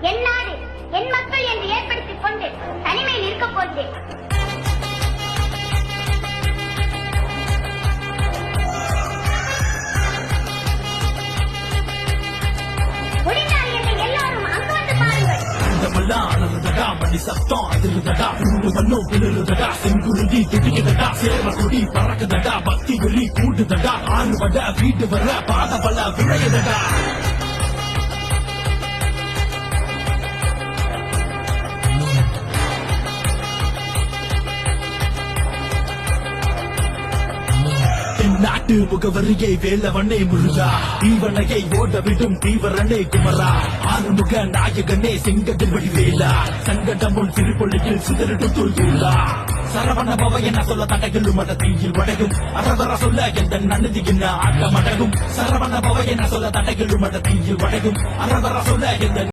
என் நாடு என் மக்கள் என்று ஏற்படுத்திக் கொண்டு தனிமையில் இருக்க போகிறேன். முடிந்தால் என்னை எல்லாரும் அங்கு வந்து பாருங்கள். மணி சத்தம் அதிர்தடா உண்டு மண்ணும் விழுதடா செங்குருதி துடிக்குதடா சேவகுடி பறக்குதடா பக்தி வெளி கூடுதடா ஆறுவட வீட்டு வர பாதபல விளையதடா. நாட்டு முகவரியை வேலவனே முருகா தீவனையை ஓட விடும் தீவரனே குமரா ஆறுமுக நாயகனே செங்கதில் வடிவேலா சங்கடமுன் திருப்பொழியில் சிதறிடும் தூள்தூளா சரவண பவ என சொல்ல தடைகளும் மத தீயில் வடகும் அரவர சொல்ல எந்த நன்னதி என்ன ஆட்டம் அடகும் சரவண பவ என சொல்ல தடைகளும் மத தீயில் வடகும் அரவர சொல்ல எந்த